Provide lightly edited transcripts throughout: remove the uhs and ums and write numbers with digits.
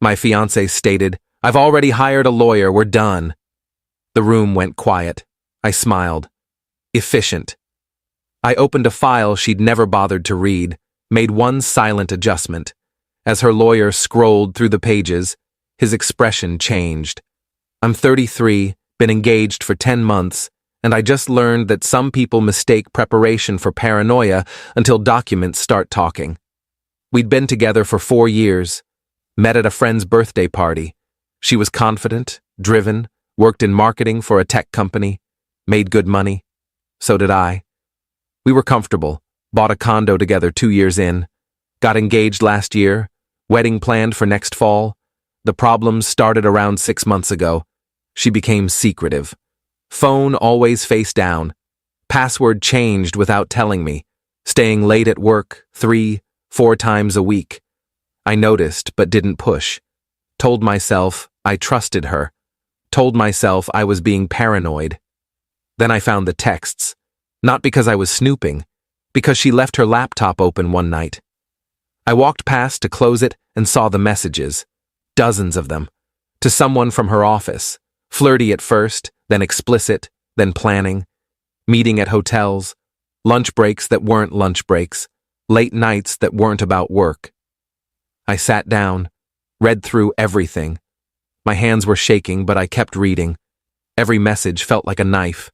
My fiancé stated, "I've already hired a lawyer, we're done." The room went quiet. I smiled. Efficient. I opened a file she'd never bothered to read, made one silent adjustment. As her lawyer scrolled through the pages, his expression changed. "I'm 33, been engaged for 10 months, and I just learned that some people mistake preparation for paranoia until documents start talking. We'd been together for 4 years, met at a friend's birthday party. She was confident, driven, worked in marketing for a tech company, made good money. So did I. We were comfortable, bought a condo together 2 years in, got engaged last year, wedding planned for next fall. The problems started around 6 months ago. She became secretive. Phone always face down. Password changed without telling me. Staying late at work 3, 4 times a week. I noticed but didn't push. Told myself I trusted her. Told myself I was being paranoid. Then I found the texts. Not because I was snooping, because she left her laptop open one night. I walked past to close it and saw the messages. Dozens of them. To someone from her office. Flirty at first, then explicit, then planning. Meeting at hotels. Lunch breaks that weren't lunch breaks. Late nights that weren't about work. I sat down, read through everything. My hands were shaking, but I kept reading. Every message felt like a knife.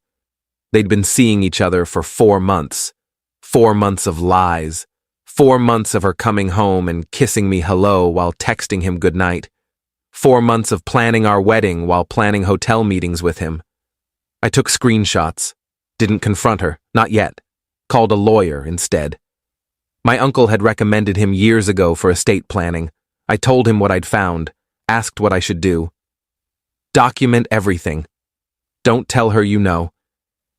They'd been seeing each other for 4 months. 4 months of lies. 4 months of her coming home and kissing me hello while texting him goodnight. 4 months of planning our wedding while planning hotel meetings with him. I took screenshots. Didn't confront her, not yet. Called a lawyer instead. My uncle had recommended him years ago for estate planning. I told him what I'd found, asked what I should do. Document everything. Don't tell her you know.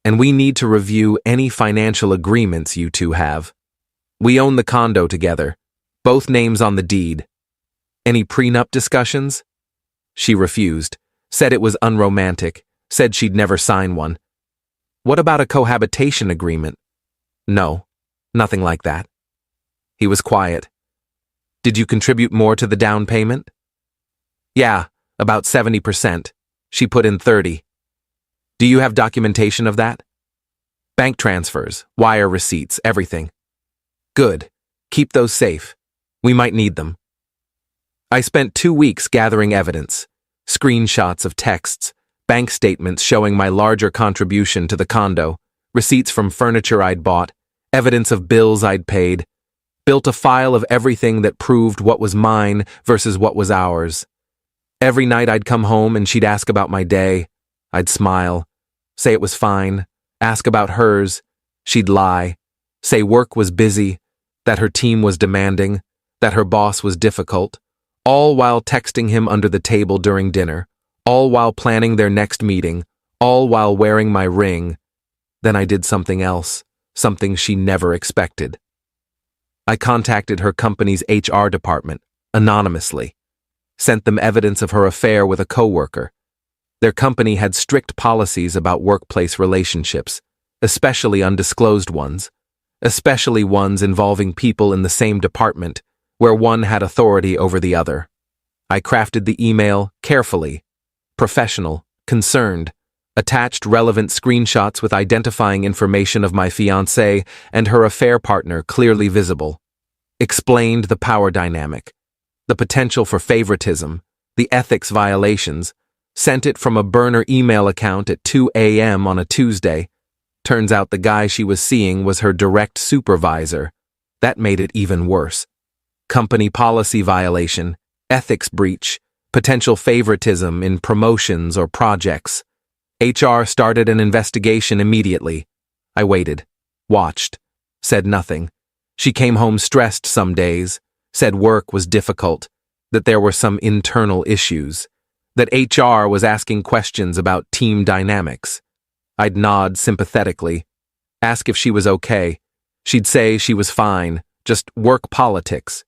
And we need to review any financial agreements you two have. We own the condo together, both names on the deed. Any prenup discussions? She refused, said it was unromantic, said she'd never sign one. What about a cohabitation agreement? No, nothing like that. He was quiet. Did you contribute more to the down payment? Yeah, about 70%. She put in 30. Do you have documentation of that? Bank transfers, wire receipts, everything. Good. Keep those safe. We might need them. I spent 2 weeks gathering evidence, screenshots of texts, bank statements showing my larger contribution to the condo, receipts from furniture I'd bought, evidence of bills I'd paid, built a file of everything that proved what was mine versus what was ours. Every night I'd come home and she'd ask about my day. I'd smile, say it was fine, ask about hers. She'd lie, say work was busy, that her team was demanding, that her boss was difficult, all while texting him under the table during dinner, all while planning their next meeting, all while wearing my ring. Then I did something else, something she never expected. I contacted her company's HR department, anonymously, sent them evidence of her affair with a coworker. Their company had strict policies about workplace relationships, especially undisclosed ones, especially ones involving people in the same department, where one had authority over the other. I crafted the email carefully, professional, concerned, attached relevant screenshots with identifying information of my fiancée and her affair partner clearly visible, explained the power dynamic, the potential for favoritism, the ethics violations, sent it from a burner email account at 2 a.m. on a Tuesday. Turns out the guy she was seeing was her direct supervisor. That made it even worse. Company policy violation, ethics breach, potential favoritism in promotions or projects. HR started an investigation immediately. I waited, watched, said nothing. She came home stressed some days, said work was difficult, that there were some internal issues, that HR was asking questions about team dynamics. I'd nod sympathetically, ask if she was okay. She'd say she was fine, just work politics.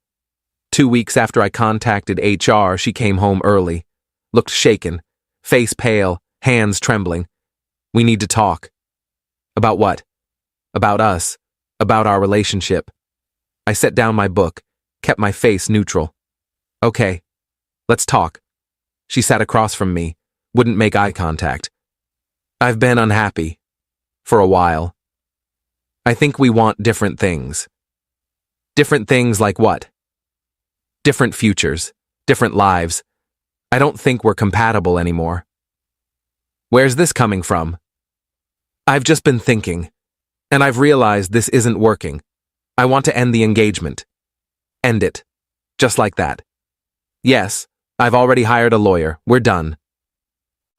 2 weeks after I contacted HR, she came home early, looked shaken, face pale, hands trembling. We need to talk. About what? About us, about our relationship. I set down my book, kept my face neutral. Okay. Let's talk. She sat across from me, wouldn't make eye contact. I've been unhappy. For a while. I think we want different things. Different things like what? Different futures, different lives. I don't think we're compatible anymore. Where's this coming from? I've just been thinking, and I've realized this isn't working. I want to end the engagement. End it. Just like that. Yes, I've already hired a lawyer. We're done.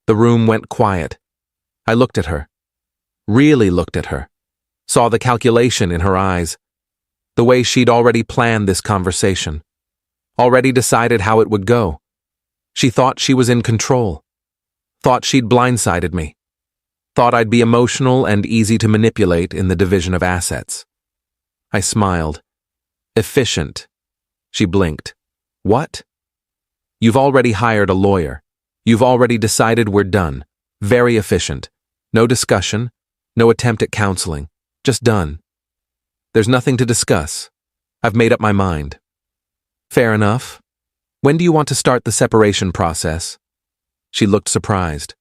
The room went quiet. I looked at her. Really looked at her. Saw the calculation in her eyes. The way she'd already planned this conversation. Already decided how it would go. She thought she was in control. Thought she'd blindsided me. Thought I'd be emotional and easy to manipulate in the division of assets. I smiled. Efficient. She blinked. What? You've already hired a lawyer. You've already decided we're done. Very efficient. No discussion. No attempt at counseling. Just done. There's nothing to discuss. I've made up my mind. Fair enough. When do you want to start the separation process? She looked surprised,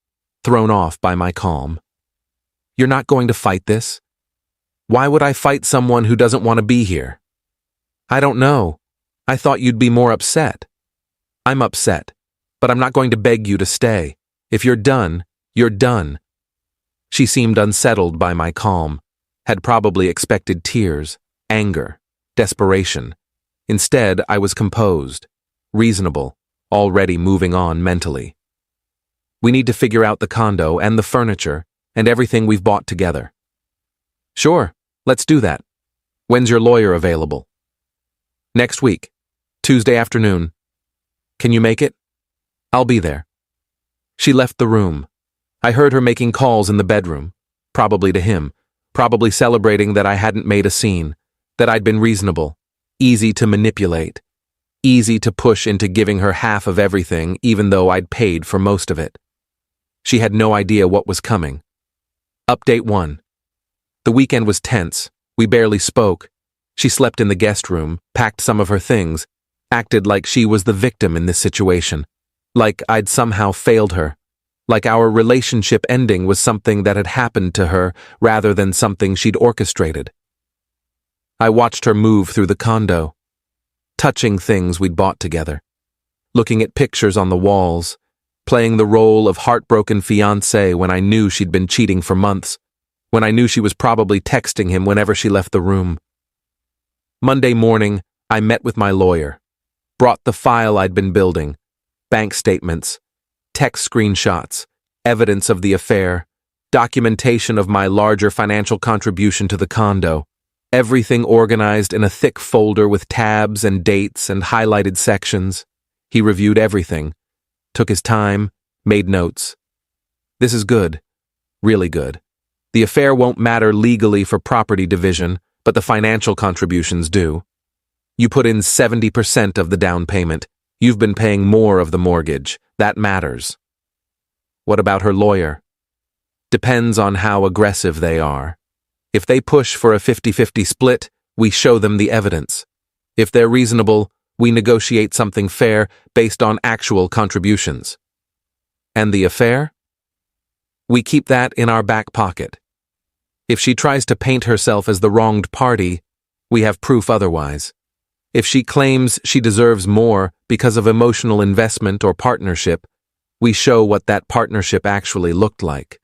thrown off by my calm. You're not going to fight this? Why would I fight someone who doesn't want to be here? I don't know. I thought you'd be more upset. I'm upset, but I'm not going to beg you to stay. If you're done, you're done. She seemed unsettled by my calm, had probably expected tears, anger, desperation. Instead, I was composed, reasonable, already moving on mentally. We need to figure out the condo and the furniture and everything we've bought together. Sure, let's do that. When's your lawyer available? Next week, Tuesday afternoon. Can you make it? I'll be there. She left the room. I heard her making calls in the bedroom, probably to him, probably celebrating that I hadn't made a scene, that I'd been reasonable, easy to manipulate, easy to push into giving her half of everything even though I'd paid for most of it. She had no idea what was coming. Update 1. The weekend was tense. We barely spoke. She slept in the guest room, packed some of her things, acted like she was the victim in this situation, like I'd somehow failed her, like our relationship ending was something that had happened to her rather than something she'd orchestrated. I watched her move through the condo, touching things we'd bought together, looking at pictures on the walls, playing the role of heartbroken fiancée when I knew she'd been cheating for months, when I knew she was probably texting him whenever she left the room. Monday morning, I met with my lawyer, brought the file I'd been building, bank statements, text screenshots, evidence of the affair, documentation of my larger financial contribution to the condo, everything organized in a thick folder with tabs and dates and highlighted sections. He reviewed everything, took his time, made notes. This is good, really good. The affair won't matter legally for property division, but the financial contributions do. You put in 70% of the down payment. You've been paying more of the mortgage. That matters. What about her lawyer? Depends on how aggressive they are. If they push for a 50-50 split, we show them the evidence. If they're reasonable, we negotiate something fair based on actual contributions. And the affair? We keep that in our back pocket. If she tries to paint herself as the wronged party, we have proof otherwise. If she claims she deserves more because of emotional investment or partnership, we show what that partnership actually looked like.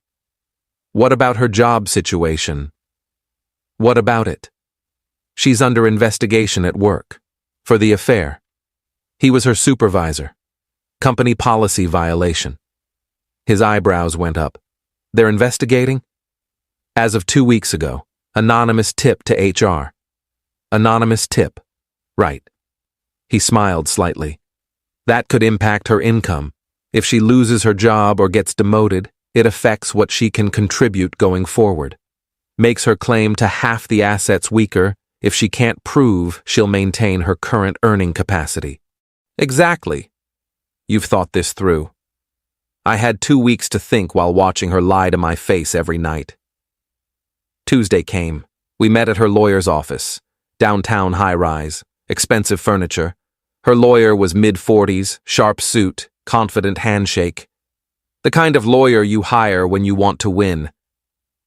What about her job situation? What about it? She's under investigation at work. For the affair. He was her supervisor. Company policy violation. His eyebrows went up. They're investigating? As of 2 weeks ago, anonymous tip to HR. Anonymous tip. Right. He smiled slightly. That could impact her income. If she loses her job or gets demoted, it affects what she can contribute going forward. Makes her claim to half the assets weaker. If she can't prove she'll maintain her current earning capacity. Exactly. You've thought this through. I had 2 weeks to think while watching her lie to my face every night. Tuesday came. We met at her lawyer's office. Downtown high-rise, expensive furniture. Her lawyer was mid-40s, sharp suit, confident handshake. The kind of lawyer you hire when you want to win.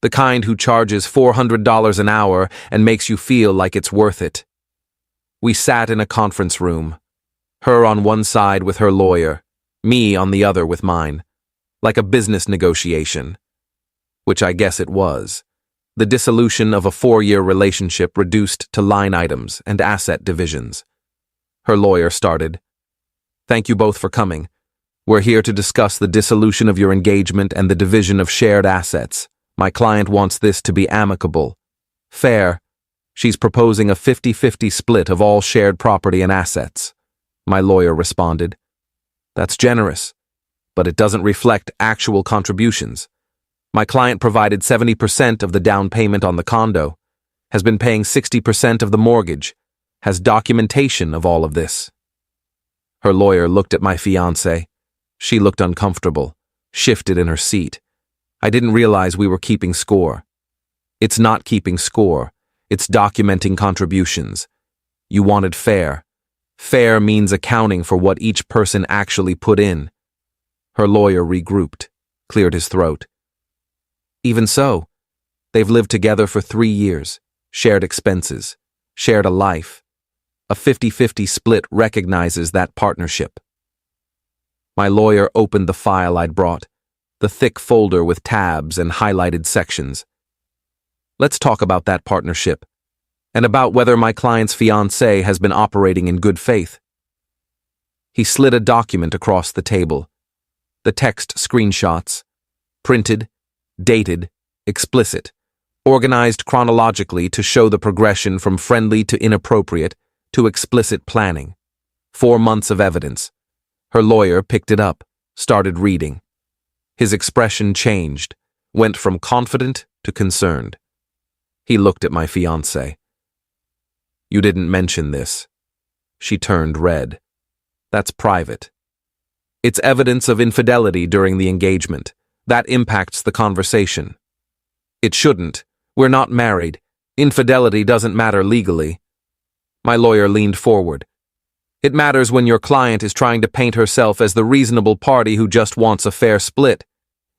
The kind who charges $400 an hour and makes you feel like it's worth it. We sat in a conference room. Her on one side with her lawyer, me on the other with mine. Like a business negotiation. Which I guess it was. The dissolution of a 4-year relationship reduced to line items and asset divisions. Her lawyer started. Thank you both for coming. We're here to discuss the dissolution of your engagement and the division of shared assets. My client wants this to be amicable. Fair. She's proposing a 50-50 split of all shared property and assets. My lawyer responded. That's generous, but it doesn't reflect actual contributions. My client provided 70% of the down payment on the condo, has been paying 60% of the mortgage, has documentation of all of this. Her lawyer looked at my fiancée. She looked uncomfortable, shifted in her seat. I didn't realize we were keeping score. It's not keeping score. It's documenting contributions. You wanted fair. Fair means accounting for what each person actually put in. Her lawyer regrouped, cleared his throat. Even so, they've lived together for 3 years, shared expenses, shared a life. A 50-50 split recognizes that partnership. My lawyer opened the file I'd brought, the thick folder with tabs and highlighted sections. Let's talk about that partnership, and about whether my client's fiancée has been operating in good faith. He slid a document across the table. The text screenshots, printed, dated, explicit, organized chronologically to show the progression from friendly to inappropriate to explicit planning. 4 months of evidence. Her lawyer picked it up, started reading. His expression changed, went from confident to concerned. He looked at my fiancée. You didn't mention this. She turned red. That's private. It's evidence of infidelity during the engagement. That impacts the conversation. It shouldn't. We're not married. Infidelity doesn't matter legally. My lawyer leaned forward. It matters when your client is trying to paint herself as the reasonable party who just wants a fair split.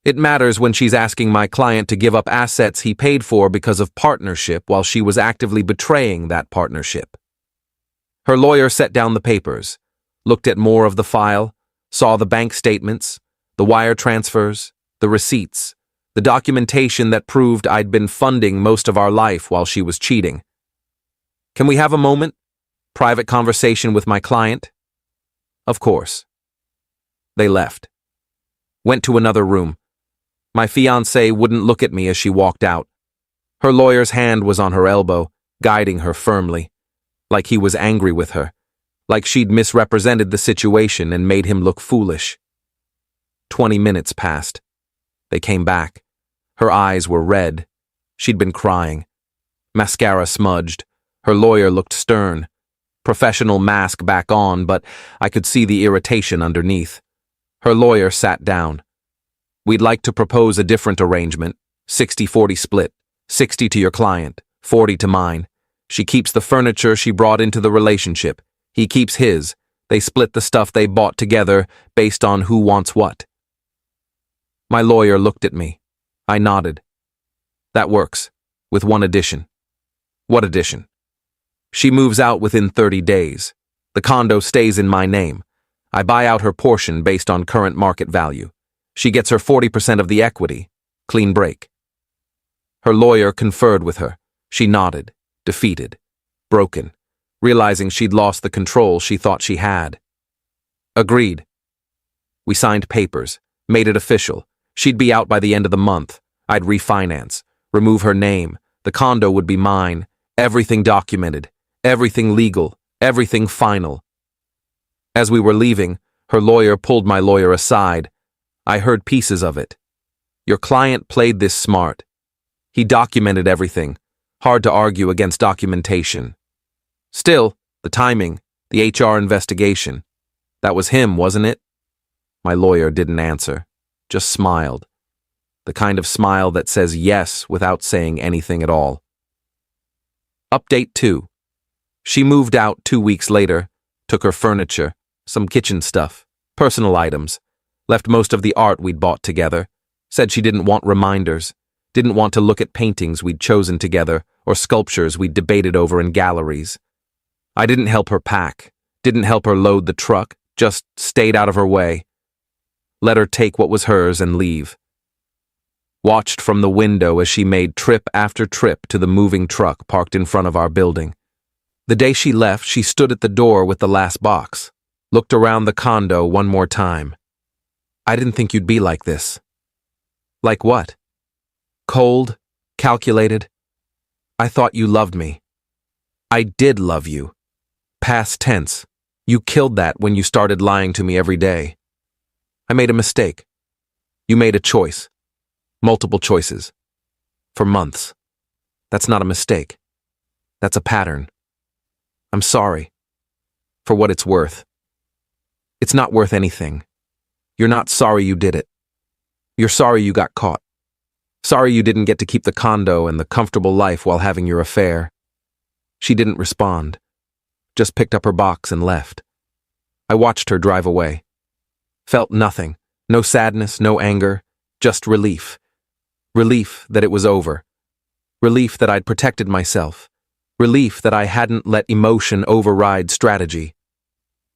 It matters when she's asking my client to give up assets he paid for because of partnership while she was actively betraying that partnership. Her lawyer set down the papers, looked at more of the file, saw the bank statements, the wire transfers, the receipts, the documentation that proved I'd been funding most of our life while she was cheating. Can we have a moment? Private conversation with my client? Of course. They left. Went to another room. My fiancée wouldn't look at me as she walked out. Her lawyer's hand was on her elbow, guiding her firmly. Like he was angry with her. Like she'd misrepresented the situation and made him look foolish. 20 minutes passed. They came back. Her eyes were red. She'd been crying. Mascara smudged. Her lawyer looked stern. Professional mask back on, but I could see the irritation underneath. Her lawyer sat down. We'd like to propose a different arrangement, 60-40 split, 60 to your client, 40 to mine. She keeps the furniture she brought into the relationship. He keeps his. They split the stuff they bought together based on who wants what. My lawyer looked at me. I nodded. That works, with one addition. What addition? She moves out within 30 days. The condo stays in my name. I buy out her portion based on current market value. She gets her 40% of the equity. Clean break. Her lawyer conferred with her. She nodded, defeated, broken, realizing she'd lost the control she thought she had. Agreed. We signed papers, made it official. She'd be out by the end of the month. I'd refinance, remove her name. The condo would be mine. Everything documented, everything legal, everything final. As we were leaving, her lawyer pulled my lawyer aside. I heard pieces of it. Your client played this smart. He documented everything. Hard to argue against documentation. Still, the timing, the HR investigation. That was him, wasn't it? My lawyer didn't answer, just smiled. The kind of smile that says yes without saying anything at all. Update 2. She moved out 2 weeks later, Took her furniture, some kitchen stuff, personal items, left most of the art we'd bought together, said she didn't want reminders, didn't want to look at paintings we'd chosen together or sculptures we'd debated over in galleries. I didn't help her pack, didn't help her load the truck, just stayed out of her way. Let her take what was hers and leave. Watched from the window as she made trip after trip to the moving truck parked in front of our building. The day she left, she stood at the door with the last box, looked around the condo one more time. I didn't think you'd be like this. Like what? Cold? Calculated? I thought you loved me. I did love you. Past tense. You killed that when you started lying to me every day. I made a mistake. You made a choice. Multiple choices. For months. That's not a mistake. That's a pattern. I'm sorry. For what it's worth. It's not worth anything. You're not sorry you did it. You're sorry you got caught. Sorry you didn't get to keep the condo and the comfortable life while having your affair. She didn't respond. Just picked up her box and left. I watched her drive away. Felt nothing. No sadness, no anger. Just relief. Relief that it was over. Relief that I'd protected myself. Relief that I hadn't let emotion override strategy.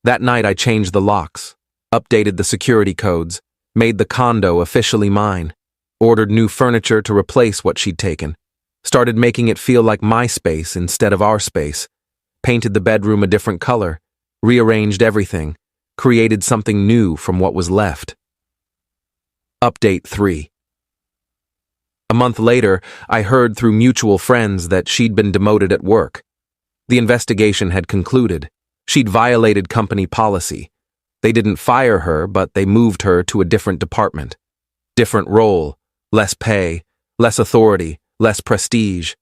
That night I changed the locks, updated the security codes, made the condo officially mine, ordered new furniture to replace what she'd taken, started making it feel like my space instead of our space, painted the bedroom a different color, rearranged everything, created something new from what was left. Update 3. A month later, I heard through mutual friends that she'd been demoted at work. The investigation had concluded. She'd violated company policy. They didn't fire her, but they moved her to a different department. Different role, less pay, less authority, less prestige.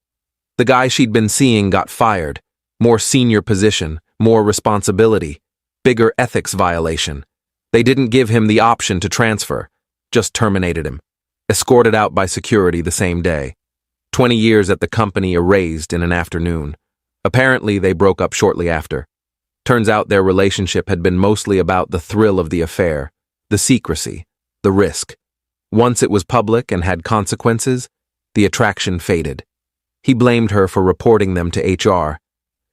The guy she'd been seeing got fired. More senior position, more responsibility, bigger ethics violation. They didn't give him the option to transfer, just terminated him. Escorted out by security the same day. 20 years at the company erased in an afternoon. Apparently, they broke up shortly after. Turns out their relationship had been mostly about the thrill of the affair, the secrecy, the risk. Once it was public and had consequences, the attraction faded. He blamed her for reporting them to HR.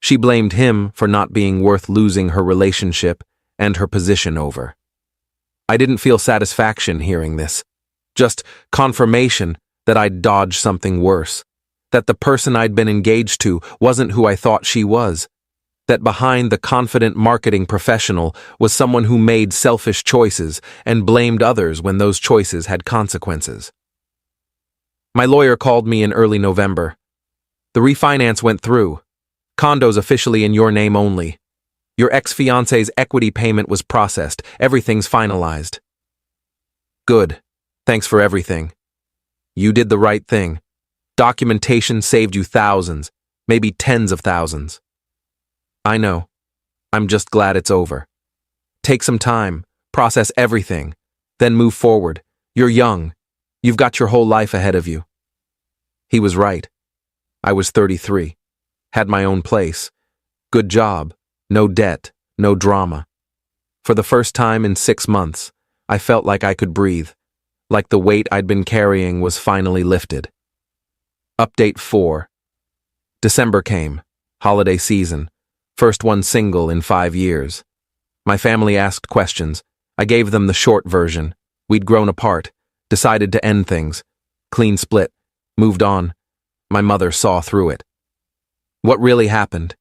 She blamed him for not being worth losing her relationship and her position over. I didn't feel satisfaction hearing this. Just confirmation that I'd dodged something worse, that the person I'd been engaged to wasn't who I thought she was, that behind the confident marketing professional was someone who made selfish choices and blamed others when those choices had consequences. My lawyer called me in early November. The refinance went through. Condo's officially in your name only. Your ex-fiancé's equity payment was processed. Everything's finalized. Good. Thanks for everything. You did the right thing. Documentation saved you thousands, maybe tens of thousands. I know. I'm just glad it's over. Take some time, process everything, then move forward. You're young. You've got your whole life ahead of you. He was right. I was 33. Had my own place. Good job. No debt. No drama. For the first time in 6 months, I felt like I could breathe. Like the weight I'd been carrying was finally lifted. Update 4. December came. Holiday season. First one single in 5 years. My family asked questions. I gave them the short version. We'd grown apart. Decided to end things. Clean split. Moved on. My mother saw through it. What really happened?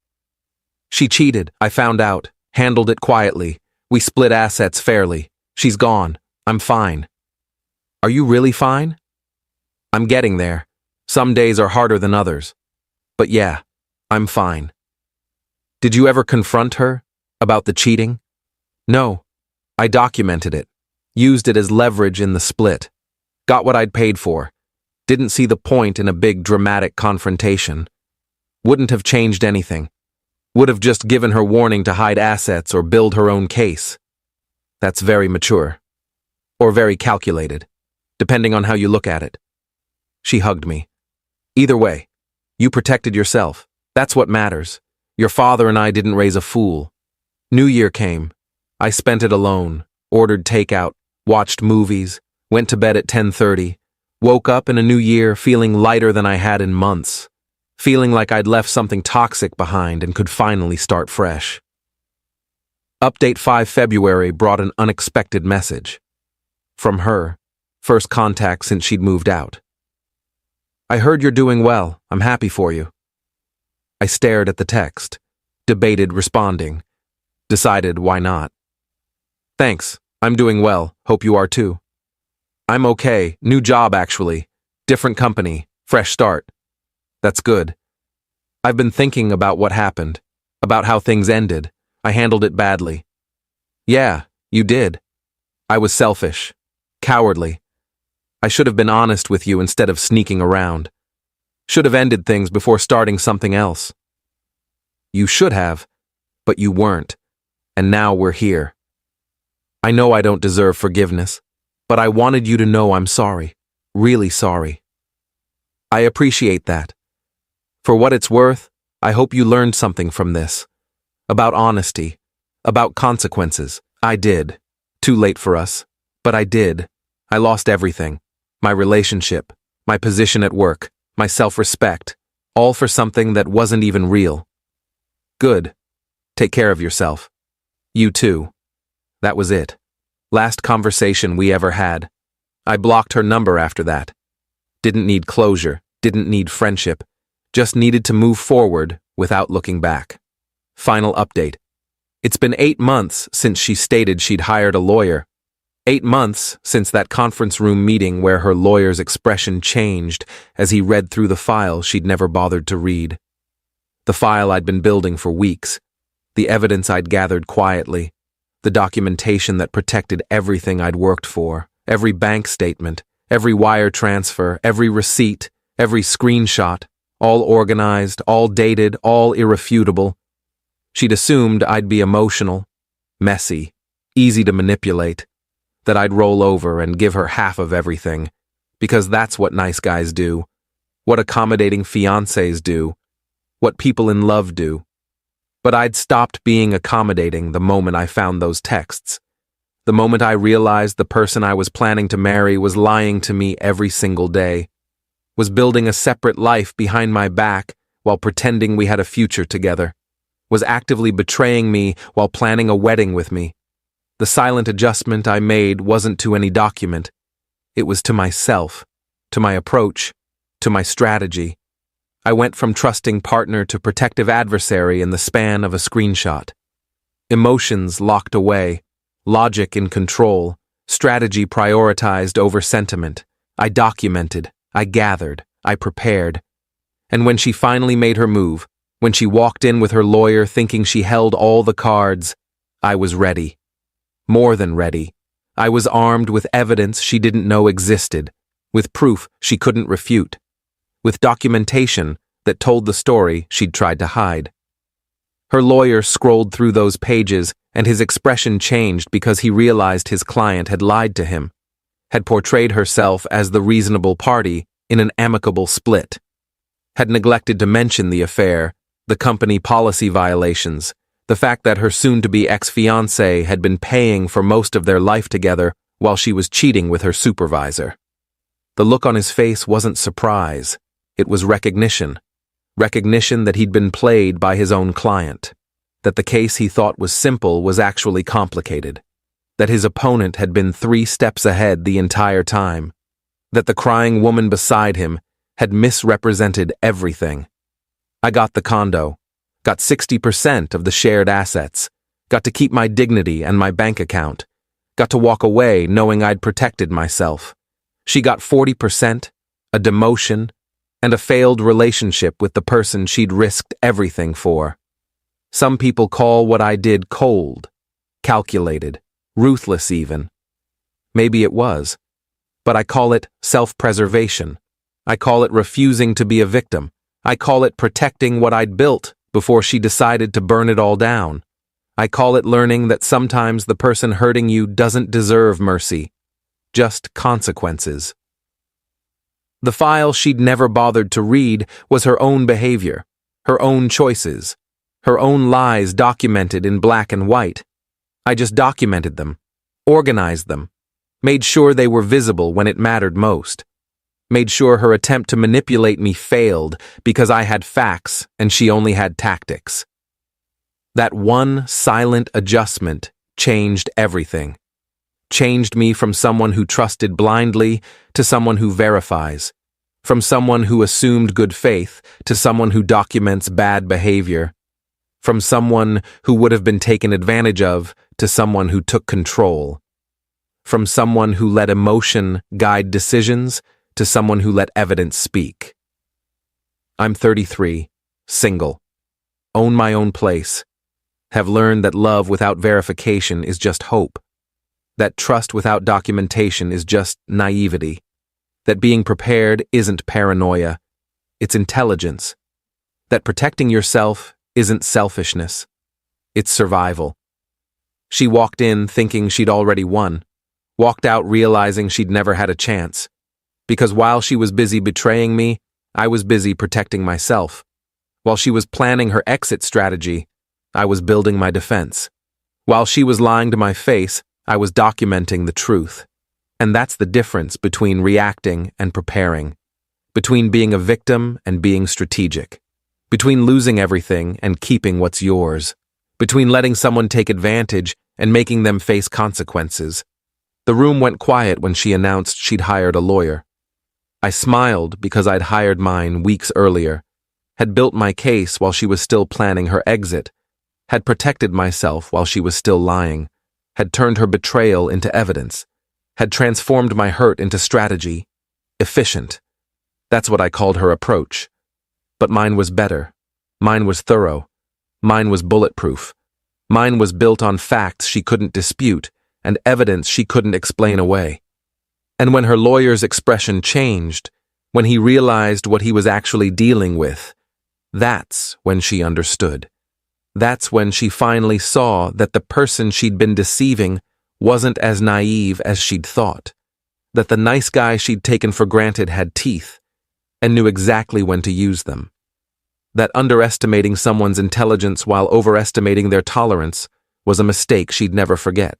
She cheated. I found out. Handled it quietly. We split assets fairly. She's gone. I'm fine. Are you really fine? I'm getting there. Some days are harder than others. But yeah, I'm fine. Did you ever confront her about the cheating? No. I documented it. Used it as leverage in the split. Got what I'd paid for. Didn't see the point in a big dramatic confrontation. Wouldn't have changed anything. Would have just given her warning to hide assets or build her own case. That's very mature. Or very calculated. Depending on how you look at it. She hugged me. Either way, you protected yourself. That's what matters. Your father and I didn't raise a fool. New Year came. I spent it alone, ordered takeout, watched movies, went to bed at 10:30, woke up in a new year feeling lighter than I had in months, feeling like I'd left something toxic behind and could finally start fresh. Update 5 February brought an unexpected message. From her, first contact since she'd moved out. I heard you're doing well. I'm happy for you. I stared at the text, debated responding, decided why not. Thanks, I'm doing well, hope you are too. I'm okay, new job actually, different company, fresh start. That's good. I've been thinking about what happened, about how things ended. I handled it badly. Yeah, you did. I was selfish, cowardly. I should have been honest with you instead of sneaking around. Should have ended things before starting something else. You should have, but you weren't, and now we're here. I know I don't deserve forgiveness, but I wanted you to know I'm sorry, really sorry. I appreciate that. For what it's worth, I hope you learned something from this. About honesty, about consequences. I did. Too late for us, but I did. I lost everything. My relationship, my position at work, my self-respect, all for something that wasn't even real. Good. Take care of yourself. You too. That was it. Last conversation we ever had. I blocked her number after that. Didn't need closure, didn't need friendship, just needed to move forward without looking back. Final update. It's been 8 months since she stated she'd hired a lawyer. 8 months since that conference room meeting where her lawyer's expression changed as he read through the file she'd never bothered to read. The file I'd been building for weeks, the evidence I'd gathered quietly, the documentation that protected everything I'd worked for, every bank statement, every wire transfer, every receipt, every screenshot, all organized, all dated, all irrefutable. She'd assumed I'd be emotional, messy, easy to manipulate, that I'd roll over and give her half of everything, because that's what nice guys do, what accommodating fiancés do, what people in love do. But I'd stopped being accommodating the moment I found those texts, the moment I realized the person I was planning to marry was lying to me every single day, was building a separate life behind my back while pretending we had a future together, was actively betraying me while planning a wedding with me. The silent adjustment I made wasn't to any document. It was to myself, to my approach, to my strategy. I went from trusting partner to protective adversary in the span of a screenshot. Emotions locked away, logic in control, strategy prioritized over sentiment. I documented, I gathered, I prepared. And when she finally made her move, when she walked in with her lawyer thinking she held all the cards, I was ready. More than ready. I was armed with evidence she didn't know existed, with proof she couldn't refute, with documentation that told the story she'd tried to hide. Her lawyer scrolled through those pages, and his expression changed because he realized his client had lied to him, had portrayed herself as the reasonable party in an amicable split, had neglected to mention the affair, the company policy violations, the fact that her soon-to-be ex-fiancé had been paying for most of their life together while she was cheating with her supervisor. The look on his face wasn't surprise, it was recognition. Recognition that he'd been played by his own client, that the case he thought was simple was actually complicated, that his opponent had been 3 steps ahead the entire time, that the crying woman beside him had misrepresented everything. I got the condo, got 60% of the shared assets, got to keep my dignity and my bank account, got to walk away knowing I'd protected myself. She got 40%, a demotion, and a failed relationship with the person she'd risked everything for. Some people call what I did cold, calculated, ruthless even. Maybe it was, but I call it self-preservation. I call it refusing to be a victim. I call it protecting what I'd built before she decided to burn it all down. I call it learning that sometimes the person hurting you doesn't deserve mercy, just consequences. The file she'd never bothered to read was her own behavior, her own choices, her own lies documented in black and white. I just documented them, organized them, made sure they were visible when it mattered most, made sure her attempt to manipulate me failed because I had facts and she only had tactics. That one silent adjustment changed everything. Changed me from someone who trusted blindly to someone who verifies, from someone who assumed good faith to someone who documents bad behavior, from someone who would have been taken advantage of to someone who took control, from someone who let emotion guide decisions to someone who let evidence speak. I'm 33, single, own my own place, have learned that love without verification is just hope, that trust without documentation is just naivety, that being prepared isn't paranoia, it's intelligence, that protecting yourself isn't selfishness, it's survival. She walked in thinking she'd already won, walked out realizing she'd never had a chance, because while she was busy betraying me, I was busy protecting myself. While she was planning her exit strategy, I was building my defense. While she was lying to my face, I was documenting the truth. And that's the difference between reacting and preparing, between being a victim and being strategic, between losing everything and keeping what's yours, between letting someone take advantage and making them face consequences. The room went quiet when she announced she'd hired a lawyer. I smiled because I'd hired mine weeks earlier, had built my case while she was still planning her exit, had protected myself while she was still lying, had turned her betrayal into evidence, had transformed my hurt into strategy, efficient. That's what I called her approach. But mine was better. Mine was thorough. Mine was bulletproof. Mine was built on facts she couldn't dispute and evidence she couldn't explain away. And when her lawyer's expression changed, when he realized what he was actually dealing with, that's when she understood. That's when she finally saw that the person she'd been deceiving wasn't as naive as she'd thought, that the nice guy she'd taken for granted had teeth and knew exactly when to use them, that underestimating someone's intelligence while overestimating their tolerance was a mistake she'd never forget.